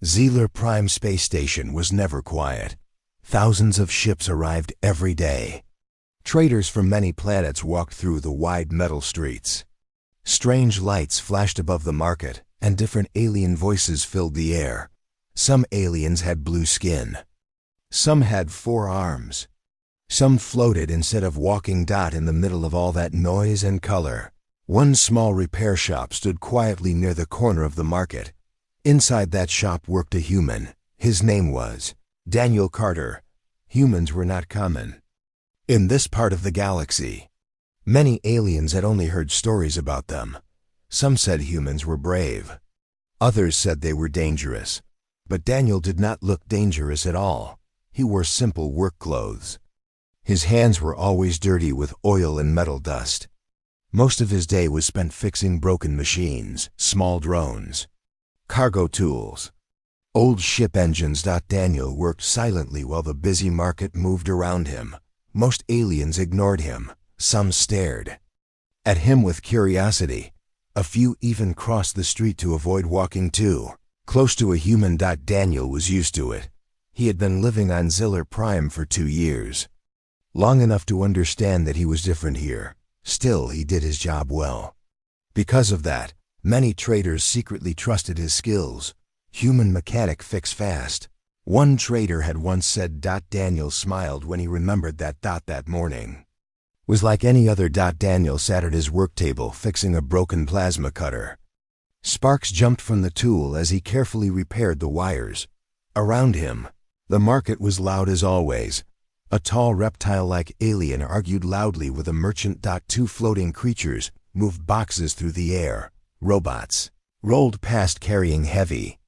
Zealer Prime Space Station was never quiet. Thousands of ships arrived every day. Traders from many planets walked through the wide metal streets. Strange lights flashed above the market, and different alien voices filled the air. Some aliens had blue skin. Some had 4 arms. Some floated instead of walking. In the middle of all that noise and color, one small repair shop stood quietly near the corner of the market. Inside that shop worked a human. His name was Daniel Carter. Humans were not common in this part of the galaxy. Many aliens had only heard stories about them. Some said humans were brave. Others said they were dangerous. But Daniel did not look dangerous at all. He wore simple work clothes. His hands were always dirty with oil and metal dust. Most of his day was spent fixing broken machines, small drones, cargo tools, old ship engines. Daniel worked silently while the busy market moved around him. Most aliens ignored him. Some stared at him with curiosity. A few even crossed the street to avoid walking too close to a human. Daniel was used to it. He had been living on Zealer Prime for 2 years, long enough to understand that he was different here. Still, he did his job well. Because of that, many traders secretly trusted his skills. Human mechanic, fix fast. One trader had once said. Daniel smiled when he remembered that. That morning was like any other. Daniel sat at his work table fixing a broken plasma cutter. Sparks jumped from the tool as he carefully repaired the wires. Around him, the market was loud as always. A tall reptile-like alien argued loudly with a merchant. 2 floating creatures moved boxes through the air. Robots rolled past carrying heavy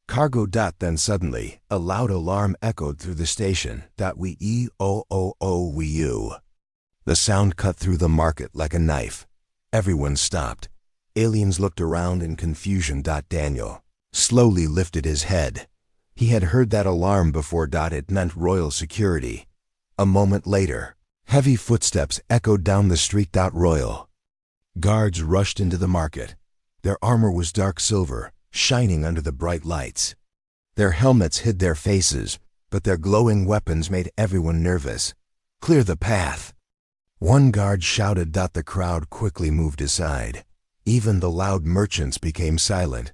cargo. Then suddenly, a loud alarm echoed through the station. We you. The sound cut through the market like a knife. Everyone stopped. Aliens looked around in confusion. Daniel slowly lifted his head. He had heard that alarm before. It meant royal security. A moment later, heavy footsteps echoed down the street. Royal guards rushed into the market. Their armor was dark silver, shining under the bright lights. Their helmets hid their faces, but their glowing weapons made everyone nervous. Clear the path, one guard shouted. The crowd quickly moved aside. Even the loud merchants became silent.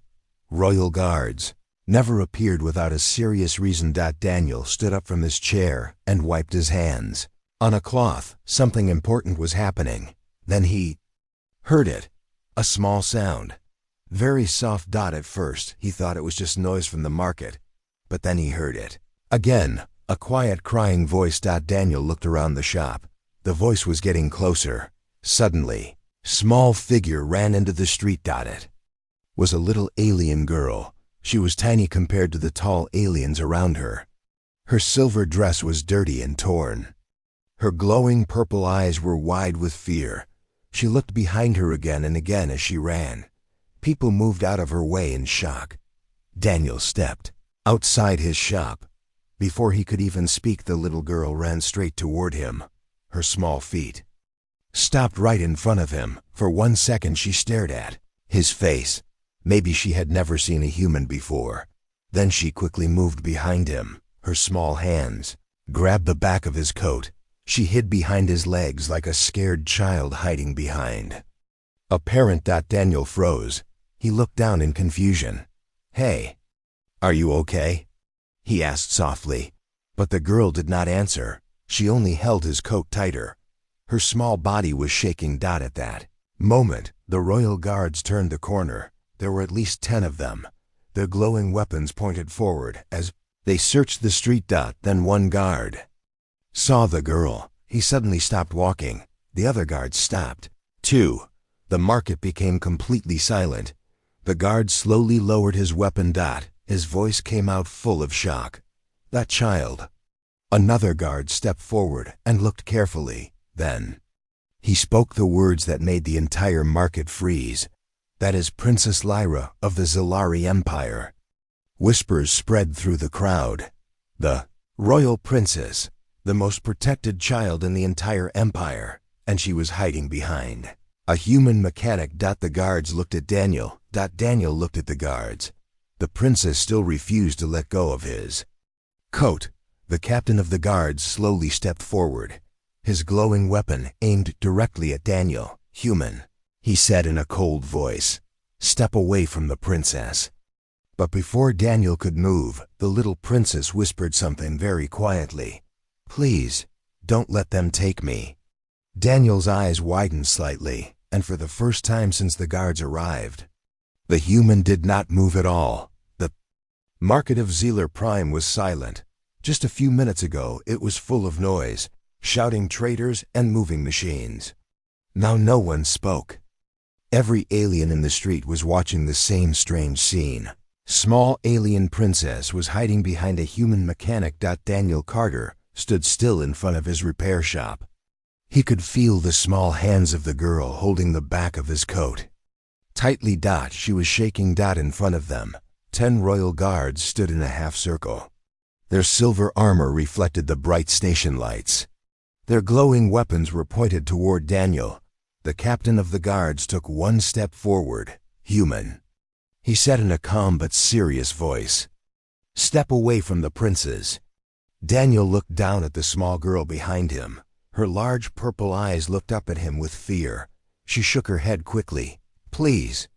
Royal guards never appeared without a serious reason. Daniel stood up from his chair and wiped his hands on a cloth. Something important was happening. Then he heard it. A small sound. Very soft. At first, he thought it was just noise from the market. But then he heard it again. A quiet crying voice. Daniel looked around the shop. The voice was getting closer. Suddenly, small figure ran into the street. It was a little alien girl. She was tiny compared to the tall aliens around her. Her silver dress was dirty and torn. Her glowing purple eyes were wide with fear. She looked behind her again and again as she ran. People moved out of her way in shock. Daniel stepped outside his shop. Before he could even speak, the little girl ran straight toward him. Her small feet stopped right in front of him. For 1 second she stared at his face. Maybe she had never seen a human before. Then she quickly moved behind him. Her small hands grabbed the back of his coat. She hid behind his legs like a scared child hiding behind a parent. Daniel froze. He looked down in confusion. "Hey, are you okay?" he asked softly. But the girl did not answer. She only held his coat tighter. Her small body was shaking. At that moment, the royal guards turned the corner. There were at least 10 of them. Their glowing weapons pointed forward as they searched the street. Then one guard saw the girl. He suddenly stopped walking. The other guards stopped too. The market became completely silent. The guard slowly lowered his weapon. His voice came out full of shock. "That child." Another guard stepped forward and looked carefully. Then he spoke the words that made the entire market freeze. "That is Princess Lyra of the Zilari Empire." Whispers spread through the crowd. The royal princess, the most protected child in the entire empire, and she was hiding behind a human mechanic. The guards looked at Daniel. Daniel looked at the guards. The princess still refused to let go of his coat. The captain of the guards slowly stepped forward, his glowing weapon aimed directly at Daniel. "Human," he said in a cold voice. "Step away from the princess." But before Daniel could move, the little princess whispered something very quietly. "Please, don't let them take me." Daniel's eyes widened slightly, and for the first time since the guards arrived, the human did not move at all. The market of Zealer Prime was silent. Just a few minutes ago, it was full of noise, shouting traders and moving machines. Now no one spoke. Every alien in the street was watching the same strange scene. Small alien princess was hiding behind a human mechanic. Daniel Carter stood still in front of his repair shop. He could feel the small hands of the girl holding the back of his coat. Tightly. She was shaking. In front of them, 10 royal guards stood in a half circle. Their silver armor reflected the bright station lights. Their glowing weapons were pointed toward Daniel. The captain of the guards took one step forward. "Human," he said in a calm but serious voice. "Step away from the princes." Daniel looked down at the small girl behind him. Her large purple eyes looked up at him with fear. She shook her head quickly. "Please,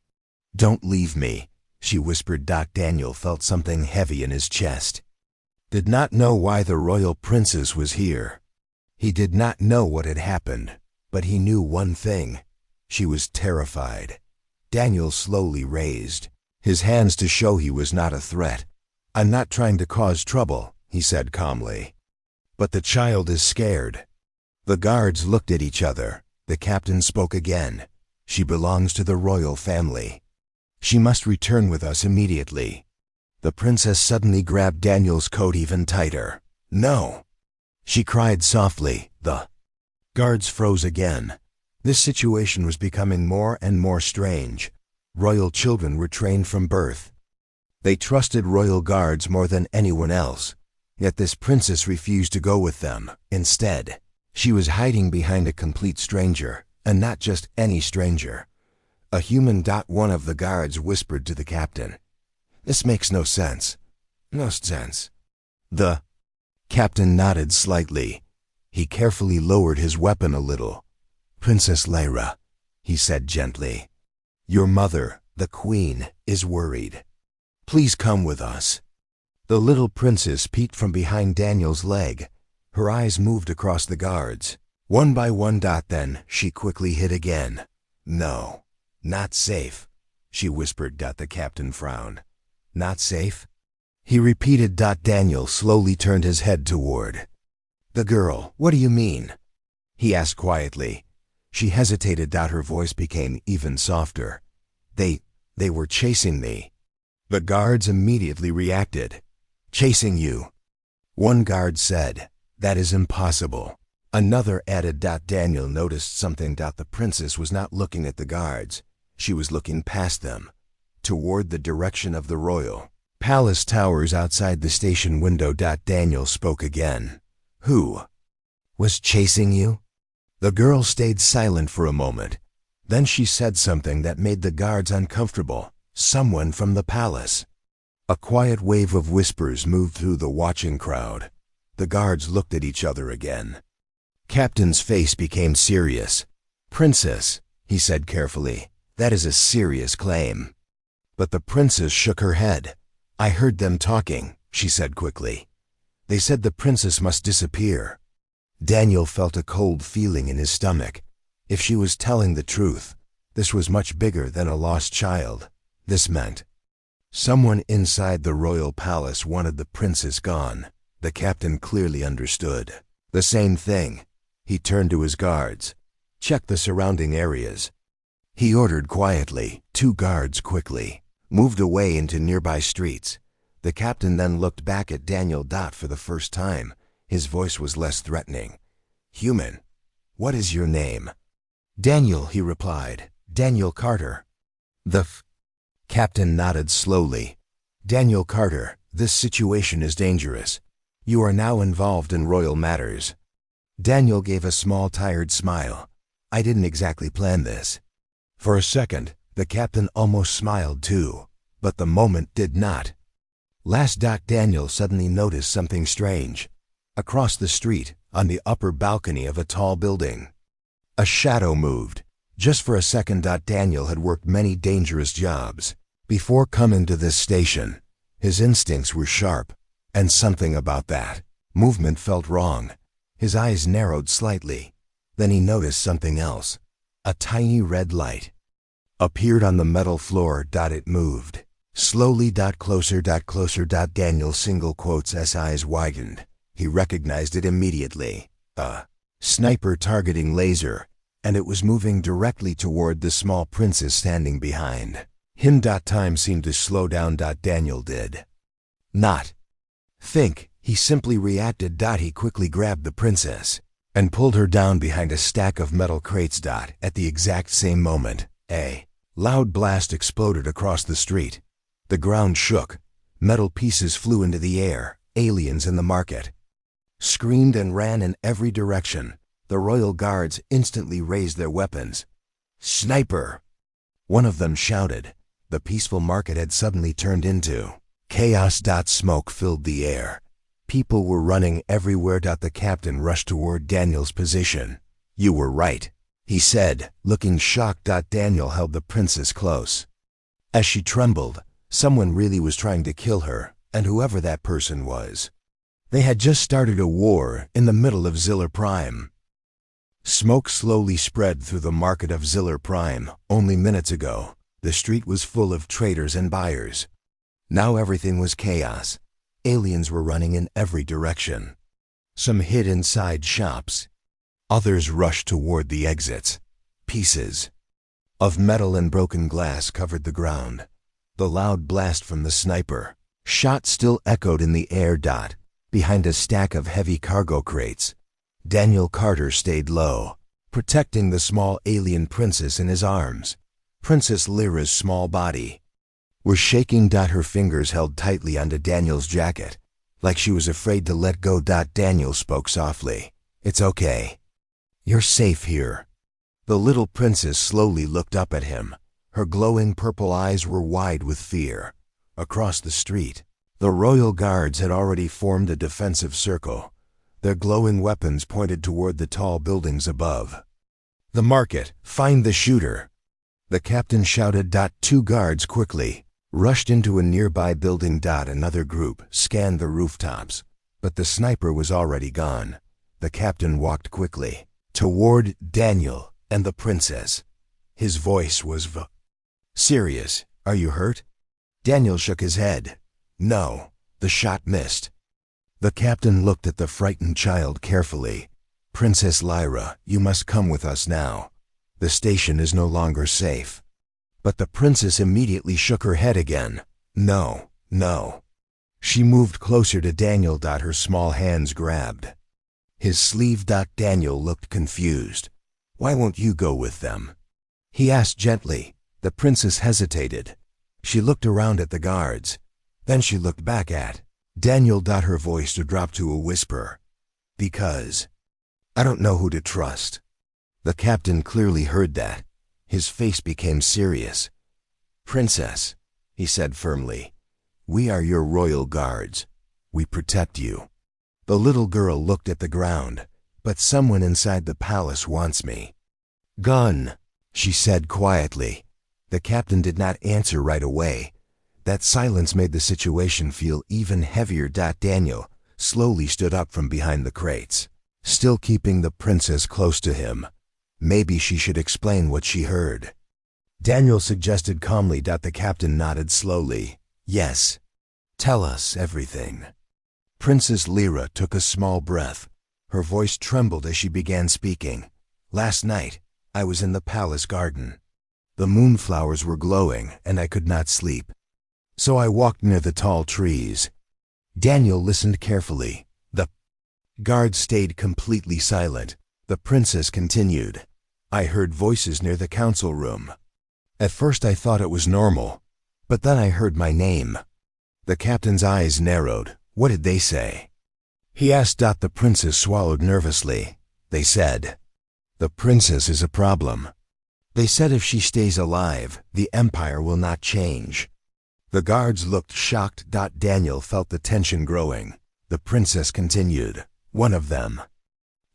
don't leave me," she whispered. Daniel felt something heavy in his chest. Did not know why the royal princess was here. He did not know what had happened, but he knew one thing. She was terrified. Daniel slowly raised his hands to show he was not a threat. "I'm not trying to cause trouble," he said calmly. "But the child is scared." The guards looked at each other. The captain spoke again. "She belongs to the royal family. She must return with us immediately." The princess suddenly grabbed Daniel's coat even tighter. "No!" she cried softly. The guards froze again. This situation was becoming more and more strange. Royal children were trained from birth. They trusted royal guards more than anyone else. Yet this princess refused to go with them. Instead, she was hiding behind a complete stranger, and not just any stranger. A human. One of the guards whispered to the captain. "This makes no sense." "No sense." The captain nodded slightly. He carefully lowered his weapon a little. "Princess Lyra," he said gently. "Your mother, the queen, is worried. Please come with us." The little princess peeked from behind Daniel's leg. Her eyes moved across the guards. One by one. Then she quickly hid again. "No, not safe," she whispered. The captain frowned. "Not safe?" he repeated. Daniel slowly turned his head toward the girl. "What do you mean?" he asked quietly. She hesitated. Her voice became even softer. They were chasing me." The guards immediately reacted. "Chasing you?" One guard said. "That is impossible." Another added. Daniel noticed something. The princess was not looking at the guards. She was looking past them, toward the direction of the royal palace towers outside the station window. Daniel spoke again. "Who was chasing you?" The girl stayed silent for a moment. Then she said something that made the guards uncomfortable. "Someone from the palace." A quiet wave of whispers moved through the watching crowd. The guards looked at each other again. Captain's face became serious. "Princess," he said carefully, "that is a serious claim." But the princess shook her head. "I heard them talking," she said quickly. "They said the princess must disappear." Daniel felt a cold feeling in his stomach. If she was telling the truth, this was much bigger than a lost child. This meant someone inside the royal palace wanted the princess gone. The captain clearly understood. The same thing. He turned to his guards. "Check the surrounding areas," he ordered quietly. 2 guards quickly moved away into nearby streets. The captain then looked back at Daniel. For the first time, his voice was less threatening. "Human, what is your name?" "Daniel," he replied. "Daniel Carter." The captain nodded slowly. "Daniel Carter, this situation is dangerous. You are now involved in royal matters." Daniel gave a small, tired smile. "I didn't exactly plan this." For a second, the captain almost smiled too. But the moment did not. Last. Daniel suddenly noticed something strange. Across the street, on the upper balcony of a tall building, a shadow moved. Just for a second. Daniel had worked many dangerous jobs before coming to this station. His instincts were sharp, and something about that movement felt wrong. His eyes narrowed slightly. Then he noticed something else. A tiny red light appeared on the metal floor. It moved slowly. Closer. Daniel single quotes S eyes widened. He recognized it immediately. A sniper targeting laser, and it was moving directly toward the small princess standing behind him. Time seemed to slow down. Daniel did not think. He simply reacted. He quickly grabbed the princess and pulled her down behind a stack of metal crates. At the exact same moment, a loud blast exploded across the street. The ground shook. Metal pieces flew into the air. Aliens in the market screamed and ran in every direction. The royal guards instantly raised their weapons. "Sniper!" one of them shouted. The peaceful market had suddenly turned into chaos. Smoke filled the air. People were running everywhere. The captain rushed toward Daniel's position. "You were right," he said, looking shocked. Daniel held the princess close. As she trembled, someone really was trying to kill her, and whoever that person was, they had just started a war in the middle of Ziller Prime. Smoke slowly spread through the market of Ziller Prime. Only minutes ago, the street was full of traders and buyers. Now everything was chaos. Aliens were running in every direction. Some hid inside shops. Others rushed toward the exits. Pieces of metal and broken glass covered the ground. The loud blast from the sniper shot still echoed in the air. Behind a stack of heavy cargo crates, Daniel Carter stayed low, protecting the small alien princess in his arms. Princess Lyra's small body was shaking. Her fingers held tightly onto Daniel's jacket, like she was afraid to let go. Daniel spoke softly. "It's okay. You're safe here." The little princess slowly looked up at him. Her glowing purple eyes were wide with fear. Across the street, the royal guards had already formed a defensive circle. Their glowing weapons pointed toward the tall buildings above. "The market! Find the shooter!" the captain shouted. Two guards quickly rushed into a nearby building. Another group scanned the rooftops, but the sniper was already gone. The captain walked quickly toward Daniel and the princess. His voice was serious. "Are you hurt?" Daniel shook his head. "No, the shot missed." The captain looked at the frightened child carefully. "Princess Lyra, you must come with us now. The station is no longer safe." But the princess immediately shook her head again. "No, no." She moved closer to Daniel. Her small hands grabbed his sleeve. Daniel looked confused. "Why won't you go with them?" he asked gently. The princess hesitated. She looked around at the guards. Then she looked back at Daniel. Her voice dropped to a whisper. "Because I don't know who to trust." The captain clearly heard that. His face became serious. "Princess," he said firmly, "we are your royal guards. We protect you." The little girl looked at the ground. "But someone inside the palace wants me." "Gun," she said quietly. The captain did not answer right away. That silence made the situation feel even heavier. Daniel slowly stood up from behind the crates, still keeping the princess close to him. Maybe she should explain what she heard. Daniel suggested calmly. The captain nodded slowly. "Yes. Tell us everything." Princess Lyra took a small breath. Her voice trembled as she began speaking. "Last night, I was in the palace garden. The moonflowers were glowing, and I could not sleep. So I walked near the tall trees." Daniel listened carefully. The guards stayed completely silent. The princess continued. "I heard voices near the council room. At first I thought it was normal, but then I heard my name." The captain's eyes narrowed. "What did they say?" he asked. The princess swallowed nervously. "They said, the princess is a problem. They said if she stays alive, the empire will not change. The guards looked shocked. Daniel felt the tension growing. The princess continued. One of them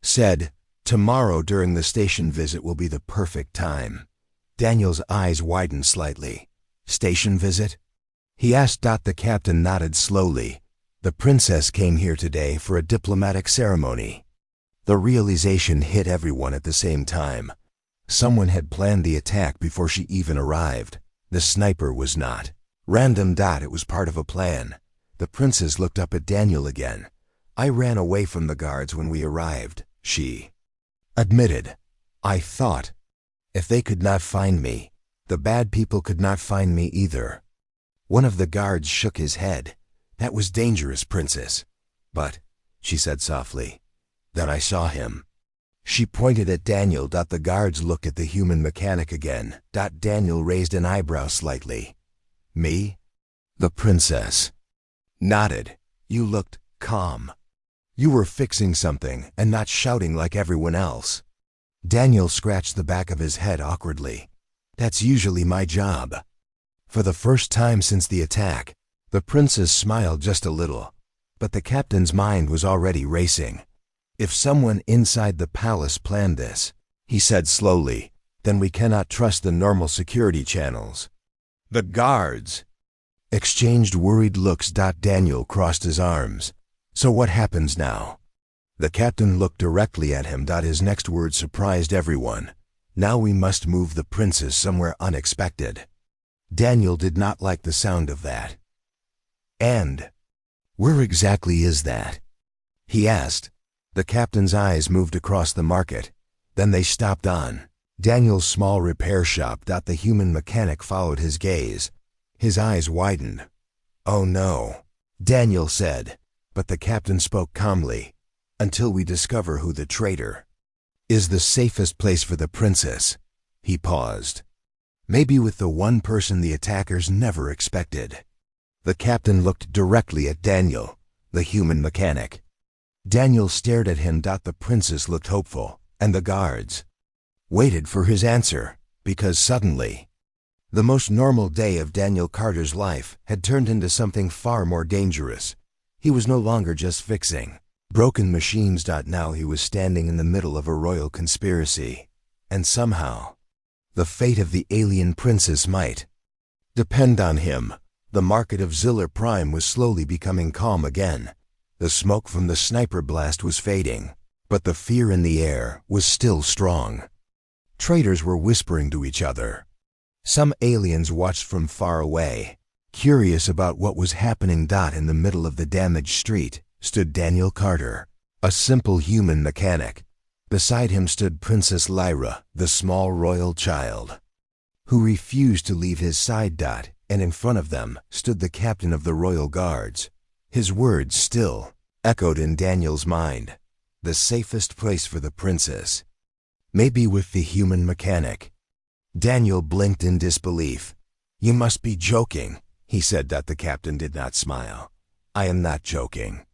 said, "Tomorrow during the station visit will be the perfect time." Daniel's eyes widened slightly. "Station visit?" he asked. The captain nodded slowly. "The princess came here today for a diplomatic ceremony." The realization hit everyone at the same time. Someone had planned the attack before she even arrived. The sniper was not random. It was part of a plan. The princess looked up at Daniel again. "I ran away from the guards when we arrived," she admitted. "I thought if they could not find me, the bad people could not find me either." One of the guards shook his head. "That was dangerous, princess." "But," she said softly, "then I saw him." She pointed at Daniel. The guards looked at the human mechanic again. Daniel raised an eyebrow slightly. "Me?" The princess nodded. "You looked calm. You were fixing something and not shouting like everyone else." Daniel scratched the back of his head awkwardly. "That's usually my job." For the first time since the attack, the princess smiled just a little, but the captain's mind was already racing. "If someone inside the palace planned this," he said slowly, "then we cannot trust the normal security channels." The guards exchanged worried looks. Daniel crossed his arms. "So what happens now?" The captain looked directly at him. His next words surprised everyone. "Now we must move the princess somewhere unexpected." Daniel did not like the sound of that. "And where exactly is that?" he asked. The captain's eyes moved across the market. Then they stopped on Daniel's small repair shop. The human mechanic followed his gaze. His eyes widened. "Oh no," Daniel said, but the captain spoke calmly. "Until we discover who the traitor is the safest place for the princess." He paused. "Maybe with the one person the attackers never expected." The captain looked directly at Daniel, the human mechanic. Daniel stared at him. The princess looked hopeful, and the guards waited for his answer, because suddenly, the most normal day of Daniel Carter's life had turned into something far more dangerous. He was no longer just fixing broken machines. Now he was standing in the middle of a royal conspiracy, and somehow, the fate of the alien princess might depend on him. The market of Ziller Prime was slowly becoming calm again. The smoke from the sniper blast was fading, but the fear in the air was still strong. Traders were whispering to each other. Some aliens watched from far away, curious about what was happening. In the middle of the damaged street stood Daniel Carter, a simple human mechanic. Beside him stood Princess Lyra, the small royal child, who refused to leave his side. And in front of them stood the captain of the royal guards. His words still echoed in Daniel's mind. The safest place for the princess. Maybe with the human mechanic. Daniel blinked in disbelief. "You must be joking," he said. The captain did not smile. "I am not joking."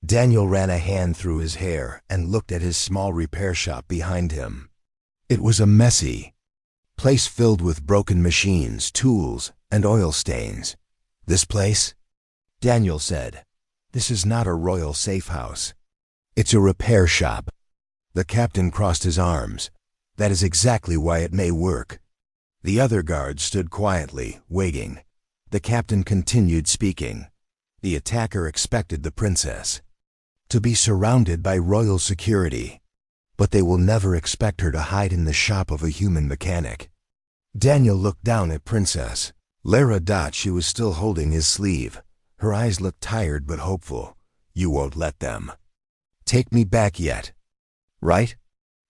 Daniel ran a hand through his hair and looked at his small repair shop behind him. It was a messy place filled with broken machines, tools, and oil stains. "This place?" Daniel said. "This is not a royal safe house. It's a repair shop." The captain crossed his arms. "That is exactly why it may work." The other guards stood quietly, waiting. The captain continued speaking. "The attacker expected the princess to be surrounded by royal security, but they will never expect her to hide in the shop of a human mechanic." Daniel looked down at Princess Lyra. She was still holding his sleeve. Her eyes looked tired but hopeful. "You won't let them take me back yet, right?"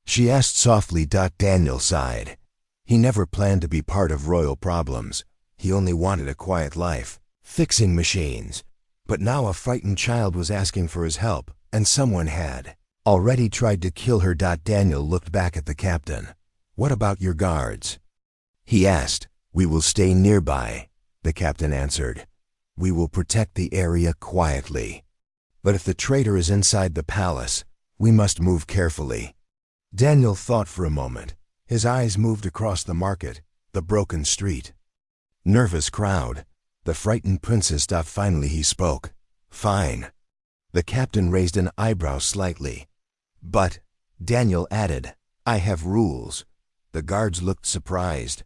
she asked softly. Daniel sighed. He never planned to be part of royal problems. He only wanted a quiet life, fixing machines. But now a frightened child was asking for his help, and someone had already tried to kill her. Daniel looked back at the captain. "What about your guards?" he asked. "We will stay nearby," the captain answered. "We will protect the area quietly. But if the traitor is inside the palace, we must move carefully." Daniel thought for a moment. His eyes moved across the market, the broken street, nervous crowd. The frightened princess. Finally he spoke. Fine. The captain raised an eyebrow slightly. But, Daniel added, I have rules. The guards looked surprised.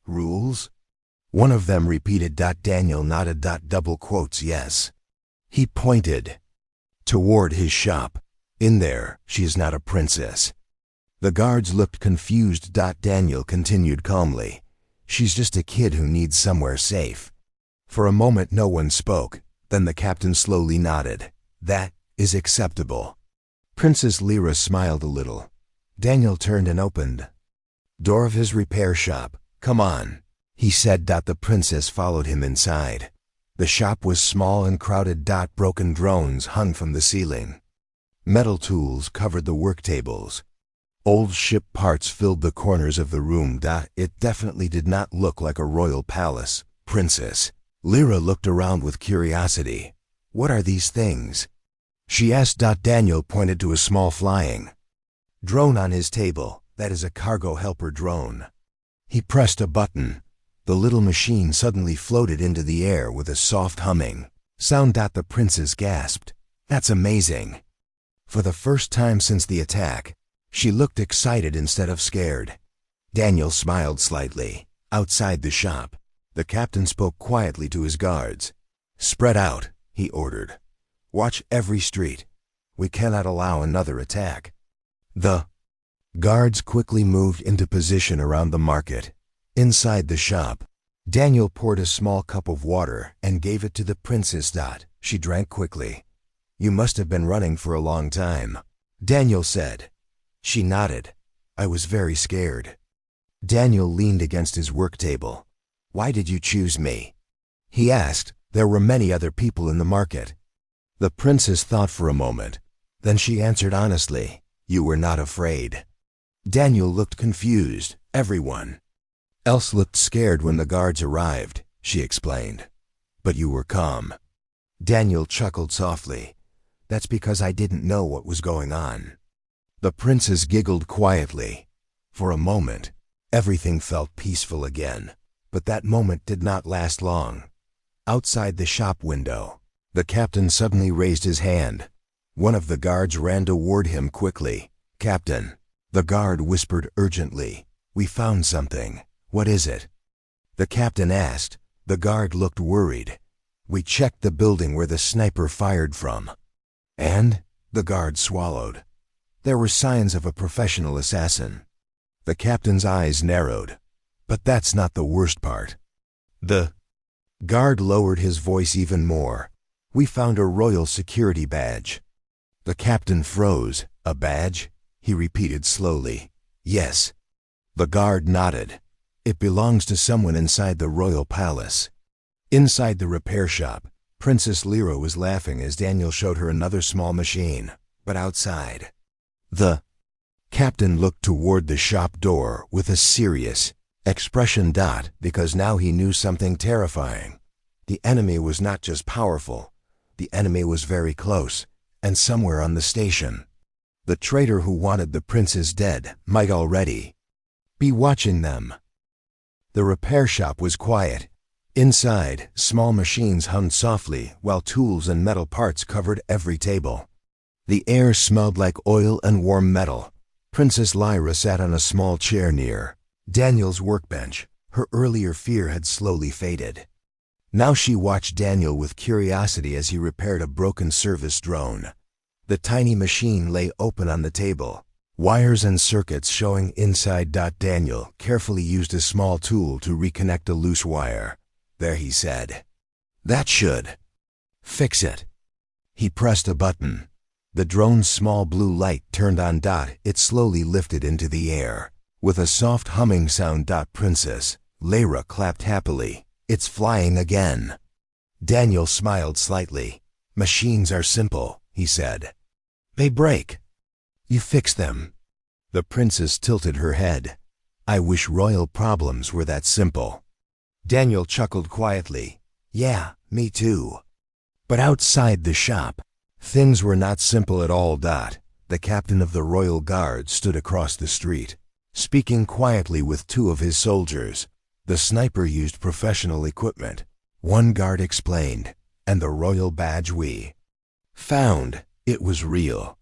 Rules? One of them repeated. Daniel nodded. Double quotes, yes. He pointed toward his shop. In there, she is not a princess. The guards looked confused. Daniel continued calmly. She's just a kid who needs somewhere safe. For a moment no one spoke. Then the captain slowly nodded. That is acceptable. Princess Lyra smiled a little. Daniel turned and opened door of his repair shop. Come on, he said. The princess followed him inside. The shop was small and crowded. Broken drones hung from the ceiling. Metal tools covered the work tables. Old ship parts filled the corners of the room. It definitely did not look like a royal palace. Princess Lyra looked around with curiosity. What are these things? She asked. Daniel pointed to a small flying drone on his table. That is a cargo helper drone. He pressed a button. The little machine suddenly floated into the air with a soft humming sound. The princess gasped. That's amazing. For the first time since the attack, she looked excited instead of scared. Daniel smiled slightly. Outside the shop, the captain spoke quietly to his guards. Spread out, he ordered. Watch every street. We cannot allow another attack. The guards quickly moved into position around the market. Inside the shop, Daniel poured a small cup of water and gave it to the princess. She drank quickly. You must have been running for a long time, Daniel said. She nodded. I was very scared. Daniel leaned against his work table. Why did you choose me? He asked. There were many other people in the market. The princess thought for a moment. Then she answered honestly. You were not afraid. Daniel looked confused. Everyone else looked scared when the guards arrived, she explained. But you were calm. Daniel chuckled softly. That's because I didn't know what was going on. The princess giggled quietly. For a moment, everything felt peaceful again. But that moment did not last long. Outside the shop window, the captain suddenly raised his hand. One of the guards ran toward him quickly. Captain, the guard whispered urgently. We found something. What is it? The captain asked. The guard looked worried. We checked the building where the sniper fired from. And? The guard swallowed. There were signs of a professional assassin. The captain's eyes narrowed. But that's not the worst part. The guard lowered his voice even more. We found a royal security badge. The captain froze. A badge? He repeated slowly. Yes. The guard nodded. It belongs to someone inside the royal palace. Inside the repair shop, Princess Lyra was laughing as Daniel showed her another small machine. But outside, the captain looked toward the shop door with a serious expression. Because now he knew something terrifying. The enemy was not just powerful. The enemy was very close, and somewhere on the station. The traitor who wanted the princess dead might already be watching them. The repair shop was quiet. Inside, small machines hummed softly while tools and metal parts covered every table. The air smelled like oil and warm metal. Princess Lyra sat on a small chair near Daniel's workbench. Her earlier fear had slowly faded. Now she watched Daniel with curiosity as he repaired a broken service drone. The tiny machine lay open on the table, wires and circuits showing inside. Daniel carefully used a small tool to reconnect a loose wire. There, he said. That should fix it. He pressed a button. The drone's small blue light turned on. It slowly lifted into the air. With a soft humming sound. Princess Lyra clapped happily. It's flying again. Daniel smiled slightly. Machines are simple, he said. They break. You fix them. The princess tilted her head. I wish royal problems were that simple. Daniel chuckled quietly. Yeah, me too. But outside the shop, things were not simple at all. The captain of the royal guard stood across the street, speaking quietly with two of his soldiers. The sniper used professional equipment, One guard explained, and the royal badge we found, it was real.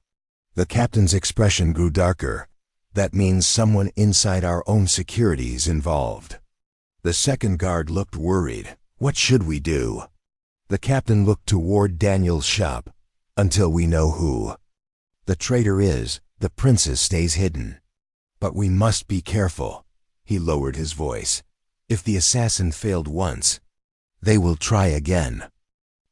The captain's expression grew darker. That means someone inside our own security's involved. The second guard looked worried. What should we do? The captain looked toward Daniel's shop. Until we know who the traitor is, the princess stays hidden. But we must be careful. He lowered his voice. If the assassin failed once, they will try again.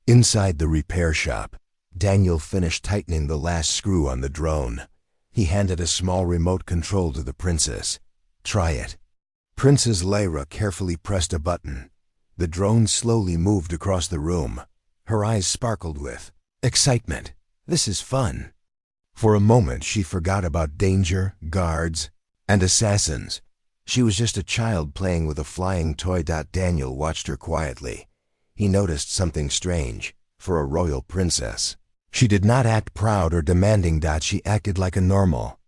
Inside the repair shop, Daniel finished tightening the last screw on the drone. He handed a small remote control to the princess. Try it. Princess Lyra carefully pressed a button. The drone slowly moved across the room. Her eyes sparkled with excitement. This is fun. For a moment she forgot about danger, guards, and assassins. She was just a child playing with a flying toy. Daniel watched her quietly. He noticed something strange. For a royal princess, she did not act proud or demanding. She acted like a normal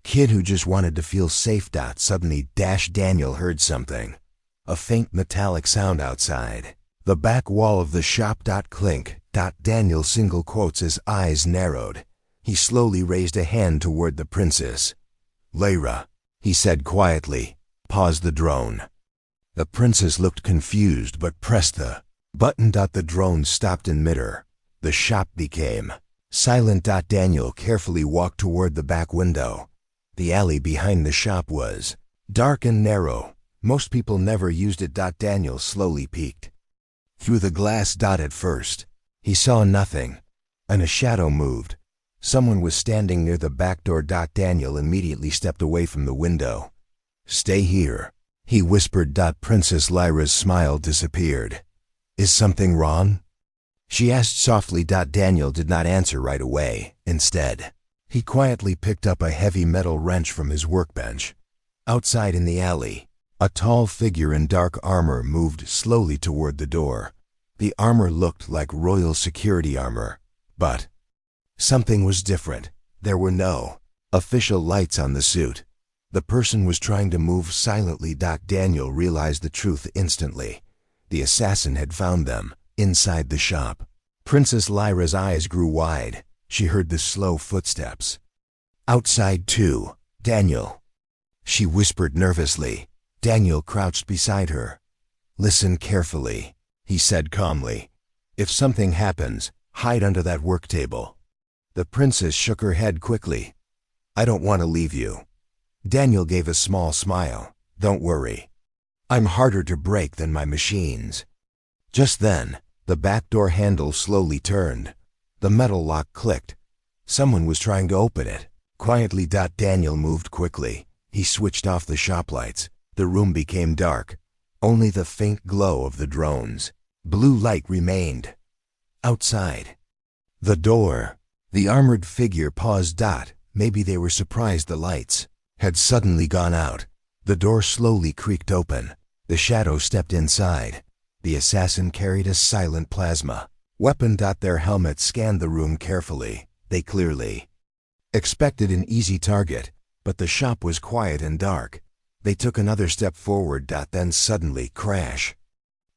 kid who just wanted to feel safe. Suddenly, Daniel heard something. A faint metallic sound outside the back wall of the shop. Clink. Daniel single quotes, his eyes narrowed. He slowly raised a hand toward the princess. Lyra, he said quietly. Pause the drone. The princess looked confused but pressed the button. The drone stopped in midair. The shop became silent. Daniel carefully walked toward the back window. The alley behind the shop was dark and narrow. Most people never used it. Daniel slowly peeked through the glass. At first, he saw nothing, and a shadow moved. Someone was standing near the back door. Daniel immediately stepped away from the window. Stay here, he whispered. Princess Lyra's smile disappeared. Is something wrong? She asked softly. Daniel did not answer right away. Instead, he quietly picked up a heavy metal wrench from his workbench. Outside in the alley, a tall figure in dark armor moved slowly toward the door. The armor looked like royal security armor, but something was different. There were no official lights on the suit. The person was trying to move silently. Daniel realized the truth instantly. The assassin had found them inside the shop. Princess Lyra's eyes grew wide. She heard the slow footsteps. Outside too, Daniel, she whispered nervously. Daniel crouched beside her. Listen carefully, he said calmly. If something happens, hide under that work table. The princess shook her head quickly. I don't want to leave you. Daniel gave a small smile. Don't worry. I'm harder to break than my machines. Just then, the back door handle slowly turned. The metal lock clicked. Someone was trying to open it. Quietly. Daniel moved quickly. He switched off the shop lights. The room became dark. Only the faint glow of the drone's blue light remained. Outside the door, the armored figure paused. Maybe they were surprised the lights had suddenly gone out. The door slowly creaked open. The shadow stepped inside. The assassin carried a silent plasma weapon. Their helmets scanned the room carefully. They clearly expected an easy target, but the shop was quiet and dark. They took another step forward. Then suddenly, crash.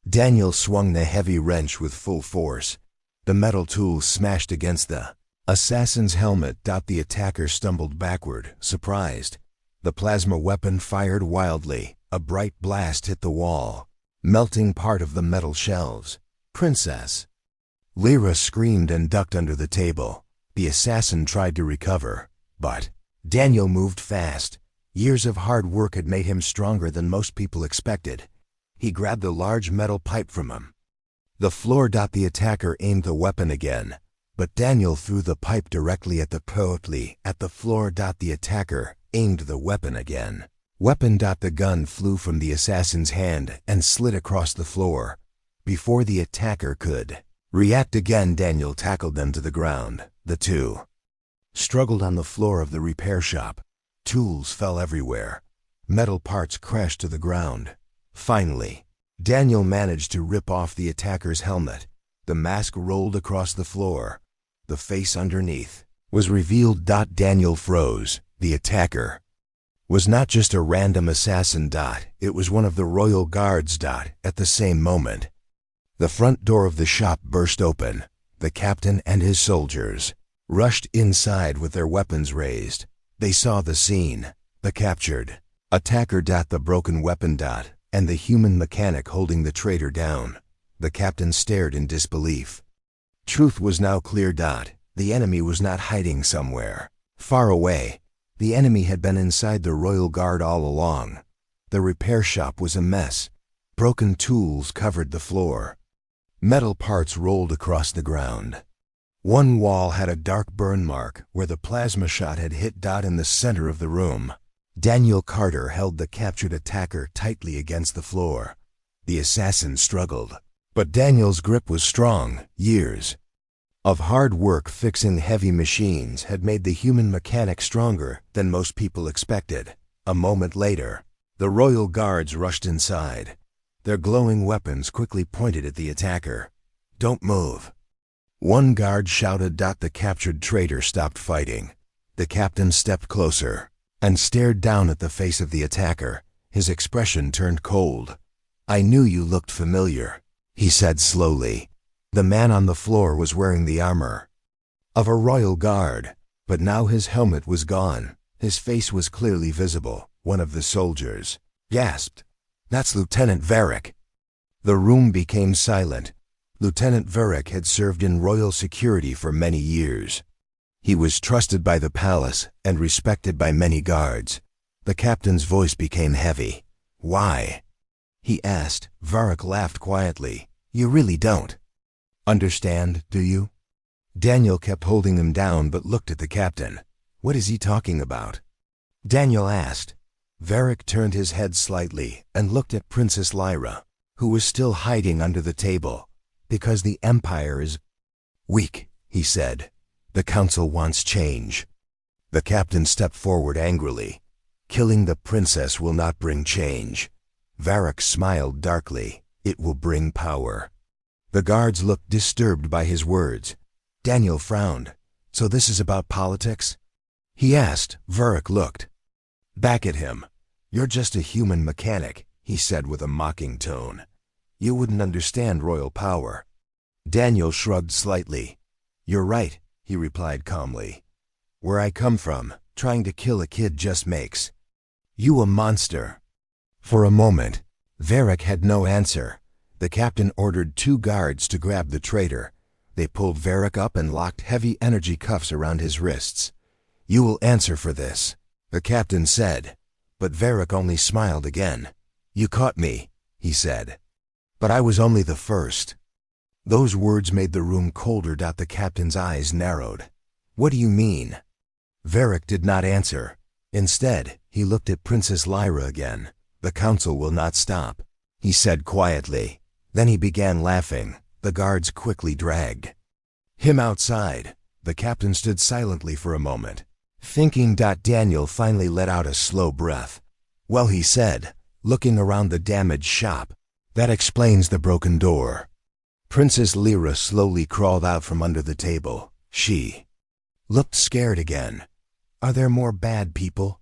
Daniel swung the heavy wrench with full force. The metal tool smashed against the assassin's helmet. The attacker stumbled backward, surprised. The plasma weapon fired wildly. A bright blast hit the wall, melting part of the metal shelves. Princess Lyra screamed and ducked under the table. The assassin tried to recover, but Daniel moved fast. Years of hard work had made him stronger than most people expected. He grabbed a large metal pipe from him. The floor. The attacker aimed the weapon again, but Daniel threw the pipe directly at the floor. The attacker aimed the weapon again. The gun flew from the assassin's hand and slid across the floor. Before the attacker could react again, Daniel tackled them to the ground. The two struggled on the floor of the repair shop. Tools fell everywhere. Metal parts crashed to the ground. Finally, Daniel managed to rip off the attacker's helmet. The mask rolled across the floor. The face underneath was revealed. Daniel froze. The attacker was not just a random assassin. It was one of the royal guards. At the same moment, The front door of the shop burst open. The captain and his soldiers rushed inside with their weapons raised. They saw the scene, the captured attacker, the broken weapon, and the human mechanic holding the traitor down. The captain stared in disbelief. Truth was now clear. The enemy was not hiding somewhere far away. The enemy had been inside the Royal Guard all along. The repair shop was a mess. Broken tools covered the floor. Metal parts rolled across the ground. One wall had a dark burn mark where the plasma shot had hit. In the center of the room, Daniel Carter held the captured attacker tightly against the floor. The assassin struggled, but Daniel's grip was strong. Years of hard work fixing heavy machines had made the human mechanic stronger than most people expected. A moment later, the Royal Guards rushed inside. Their glowing weapons quickly pointed at the attacker. "Don't move," one guard shouted. The captured traitor stopped fighting. The captain stepped closer and stared down at the face of the attacker. His expression turned cold. "I knew you looked familiar," he said slowly. The man on the floor was wearing the armor of a Royal Guard, but now his helmet was gone. His face was clearly visible. One of the soldiers gasped, "That's Lieutenant Varick." The room became silent. Lieutenant Varick had served in royal security for many years. He was trusted by the palace and respected by many guards. The captain's voice became heavy. "Why?" he asked. Varick laughed quietly. "You really don't understand, do you?" Daniel kept holding him down but looked at the captain. "What is he talking about?" Daniel asked. Varick turned his head slightly and looked at Princess Lyra, who was still hiding under the table. "Because the Empire is weak," he said. "The Council wants change." The captain stepped forward angrily. "Killing the princess will not bring change." Varick smiled darkly. "It will bring power." The guards looked disturbed by his words. Daniel frowned. "So this is about politics?" he asked. Varick looked back at him. "You're just a human mechanic," he said with a mocking tone. "You wouldn't understand royal power." Daniel shrugged slightly. "You're right," he replied calmly. "Where I come from, trying to kill a kid just makes you a monster." For a moment, Varick had no answer. The captain ordered 2 guards to grab the traitor. They pulled Varick up and locked heavy energy cuffs around his wrists. "You will answer for this," the captain said. But Varick only smiled again. "You caught me," he said. "But I was only the first." Those words made the room colder. The captain's eyes narrowed. "What do you mean?" Varick did not answer. Instead, he looked at Princess Lyra again. "The council will not stop," he said quietly. Then he began laughing. The guards quickly dragged him outside. The captain stood silently for a moment, thinking. Daniel finally let out a slow breath. "Well," he said, looking around the damaged shop, "that explains the broken door." Princess Lyra slowly crawled out from under the table. She looked scared again. "Are there more bad people?"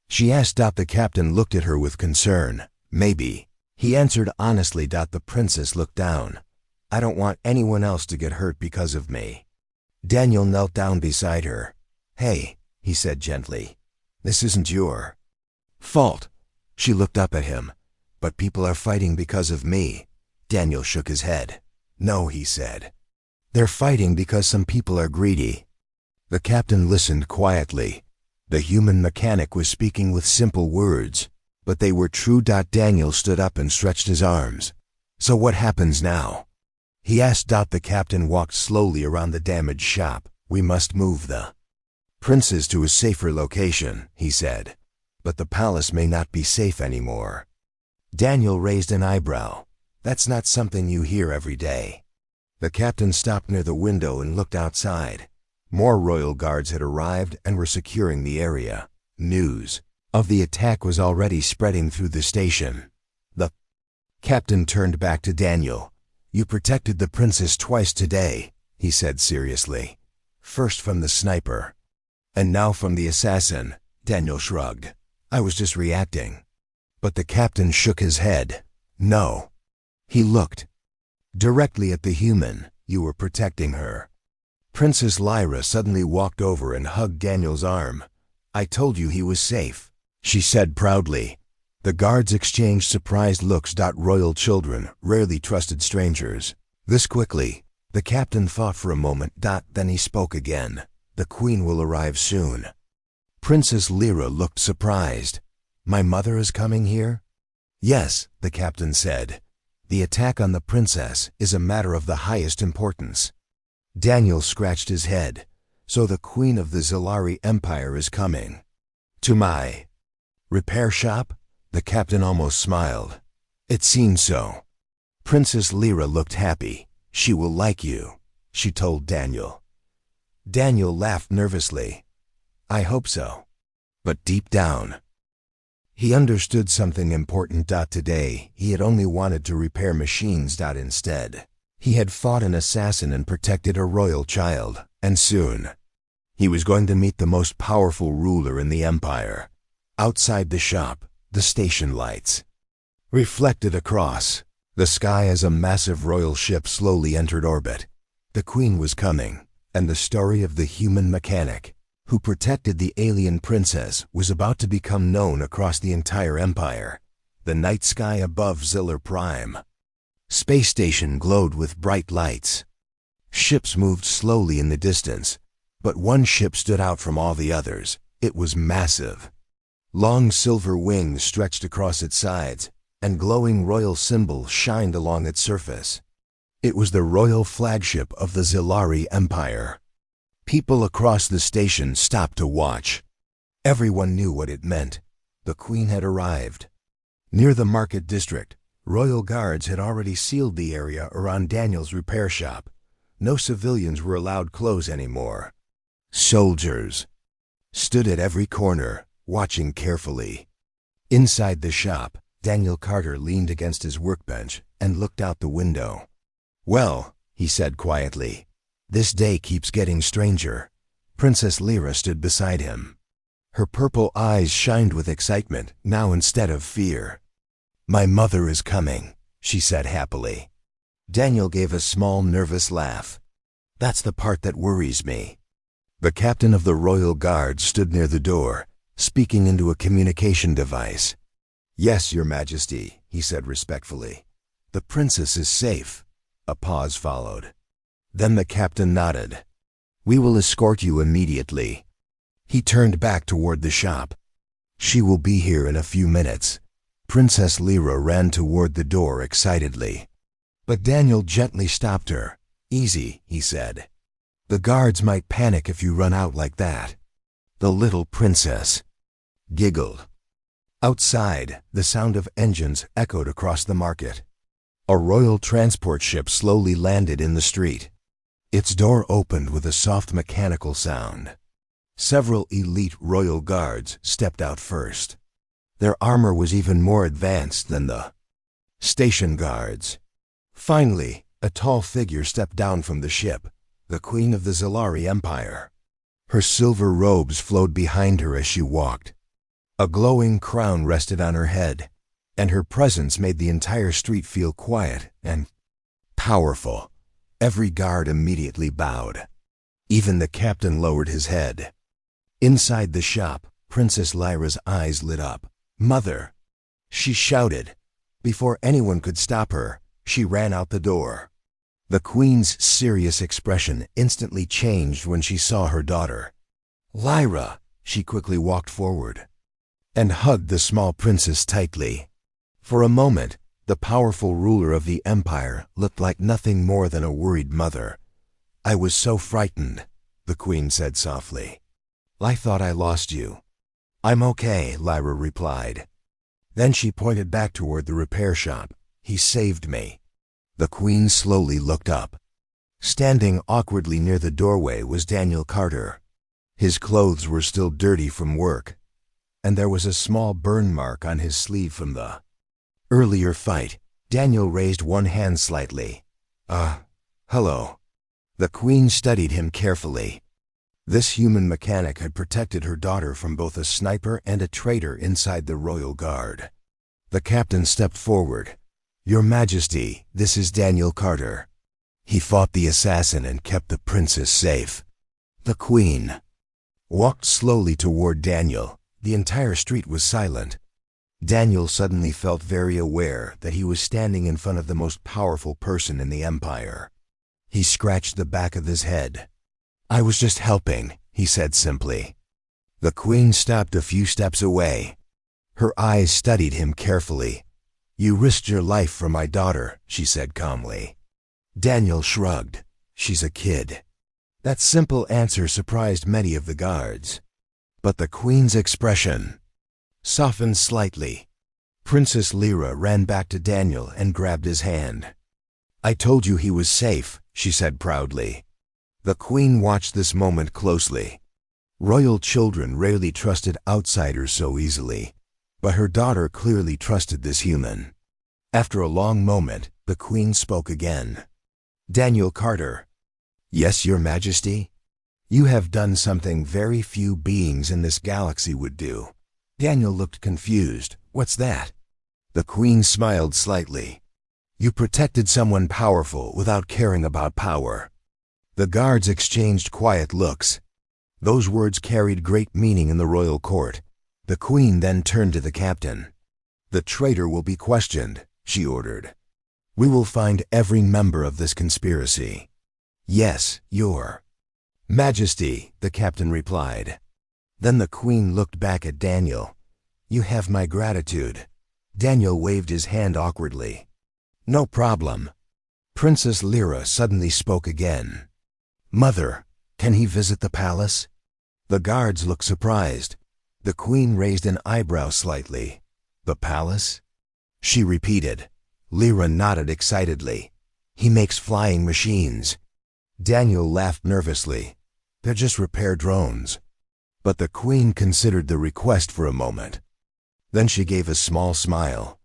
she asked. The captain looked at her with concern. "Maybe," he answered honestly. The princess looked down. "I don't want anyone else to get hurt because of me." Daniel knelt down beside her. "Hey," he said gently, "this isn't your fault." She looked up at him. "But people are fighting because of me." Daniel shook his head. "No," he said. "They're fighting because some people are greedy." The captain listened quietly. The human mechanic was speaking with simple words, but they were true. Daniel stood up and stretched his arms. "So what happens now?" he asked. The captain walked slowly around the damaged shop. "We must move the princess to a safer location," he said. "But the palace may not be safe anymore." Daniel raised an eyebrow. "That's not something you hear every day." The captain stopped near the window and looked outside. More royal guards had arrived and were securing the area. News of the attack was already spreading through the station. The captain turned back to Daniel. "You protected the princess twice today," he said seriously. "First from the sniper, and now from the assassin." Daniel shrugged. "I was just reacting." But the captain shook his head. "No." He looked Directly at the human. You were protecting her. Princess Lyra suddenly walked over and hugged Daniel's arm. I told you he was safe, she said proudly. The guards exchanged surprised looks. Royal children rarely trusted strangers this quickly. The captain thought for a moment. Then he spoke again. The queen will arrive soon. Princess Lyra looked surprised. My mother is coming here? Yes, the captain said. The attack on the princess is a matter of the highest importance. Daniel scratched his head. So the queen of the Zilari Empire is coming. To my repair shop? The captain almost smiled. It seemed so. Princess Lyra looked happy. She will like you, she told Daniel. Daniel laughed nervously. I hope so. But deep down, he understood something important. Today, he had only wanted to repair machines. Instead, he had fought an assassin and protected a royal child, and soon, he was going to meet the most powerful ruler in the empire. Outside the shop, the station lights reflected across the sky as a massive royal ship slowly entered orbit. The queen was coming, and the story of the human mechanic who protected the alien princess was about to become known across the entire empire. The night sky above Zillar Prime space station glowed with bright lights. Ships moved slowly in the distance, but one ship stood out from all the others. It was massive. Long silver wings stretched across its sides, and glowing royal symbols shined along its surface. It was the royal flagship of the Zilari Empire. People across the station stopped to watch. Everyone knew what it meant. The queen had arrived. Near the market district, royal guards had already sealed the area around Daniel's repair shop. No civilians were allowed close anymore. Soldiers stood at every corner, watching carefully. Inside the shop, Daniel Carter leaned against his workbench and looked out the window. Well, he said quietly, this day keeps getting stranger. Princess Lyra stood beside him. Her purple eyes shined with excitement, now instead of fear. My mother is coming, she said happily. Daniel gave a small, nervous laugh. That's the part that worries me. The captain of the royal guard stood near the door, speaking into a communication device. Yes, Your Majesty, he said respectfully. The princess is safe. A pause followed. Then the captain nodded. We will escort you immediately. He turned back toward the shop. She will be here in a few minutes. Princess Lyra ran toward the door excitedly. But Daniel gently stopped her. Easy, he said. The guards might panic if you run out like that. The little princess giggled. Outside, the sound of engines echoed across the market. A royal transport ship slowly landed in the street. Its door opened with a soft mechanical sound. Several elite royal guards stepped out first. Their armor was even more advanced than the station guards. Finally, a tall figure stepped down from the ship, the queen of the Zilari Empire. Her silver robes flowed behind her as she walked. A glowing crown rested on her head, and her presence made the entire street feel quiet and powerful. Every guard immediately bowed. Even the captain lowered his head. Inside the shop, Princess Lyra's eyes lit up. Mother! She shouted. Before anyone could stop her, she ran out the door. The queen's serious expression instantly changed when she saw her daughter. Lyra! She quickly walked forward and hugged the small princess tightly. For a moment, the powerful ruler of the empire looked like nothing more than a worried mother. I was so frightened, the queen said softly. I thought I lost you. I'm okay, Lyra replied. Then she pointed back toward the repair shop. He saved me. The queen slowly looked up. Standing awkwardly near the doorway was Daniel Carter. His clothes were still dirty from work, and there was a small burn mark on his sleeve from the earlier fight. Daniel raised one hand slightly. Hello. The queen studied him carefully. This human mechanic had protected her daughter from both a sniper and a traitor inside the royal guard. The captain stepped forward. Your Majesty, this is Daniel Carter. He fought the assassin and kept the princess safe. The Queen walked slowly toward Daniel. The entire street was silent. Daniel suddenly felt very aware that he was standing in front of the most powerful person in the empire. He scratched the back of his head. "I was just helping," he said simply. The Queen stopped a few steps away. Her eyes studied him carefully. "You risked your life for my daughter," she said calmly. Daniel shrugged. "She's a kid." That simple answer surprised many of the guards. But the Queen's expression softened slightly. Princess Lyra ran back to Daniel and grabbed his hand. "I told you he was safe," she said proudly. The Queen watched this moment closely. Royal children rarely trusted outsiders so easily, but her daughter clearly trusted this human. After a long moment, the Queen spoke again. "Daniel Carter." "Yes, Your Majesty?" "You have done something very few beings in this galaxy would do." Daniel looked confused. "What's that?" The Queen smiled slightly. "You protected someone powerful without caring about power." The guards exchanged quiet looks. Those words carried great meaning in the royal court. The Queen then turned to the captain. "The traitor will be questioned," she ordered. "We will find every member of this conspiracy." "Yes, Your Majesty," the captain replied. Then the Queen looked back at Daniel. "You have my gratitude." Daniel waved his hand awkwardly. "No problem." Princess Lyra suddenly spoke again. "Mother, can he visit the palace?" The guards looked surprised. The Queen raised an eyebrow slightly. "The palace?" she repeated. Lyra nodded excitedly. "He makes flying machines." Daniel laughed nervously. "They're just repair drones." But the Queen considered the request for a moment. Then she gave a small smile.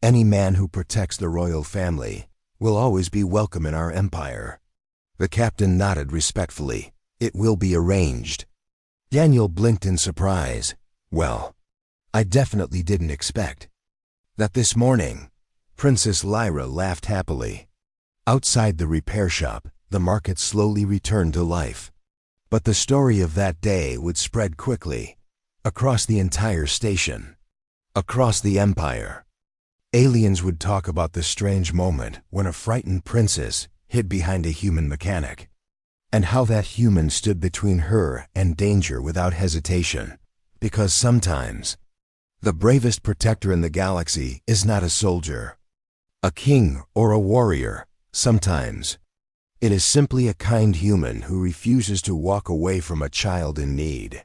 "Any man who protects the royal family will always be welcome in our empire." The captain nodded respectfully. "It will be arranged." Daniel blinked in surprise. "Well, I definitely didn't expect that this morning." Princess Lyra laughed happily. Outside the repair shop, the market slowly returned to life. But the story of that day would spread quickly, across the entire station, across the empire. Aliens would talk about the strange moment when a frightened princess hid behind a human mechanic, and how that human stood between her and danger without hesitation. Because sometimes, the bravest protector in the galaxy is not a soldier, a king, or a warrior. Sometimes, it is simply a kind human who refuses to walk away from a child in need.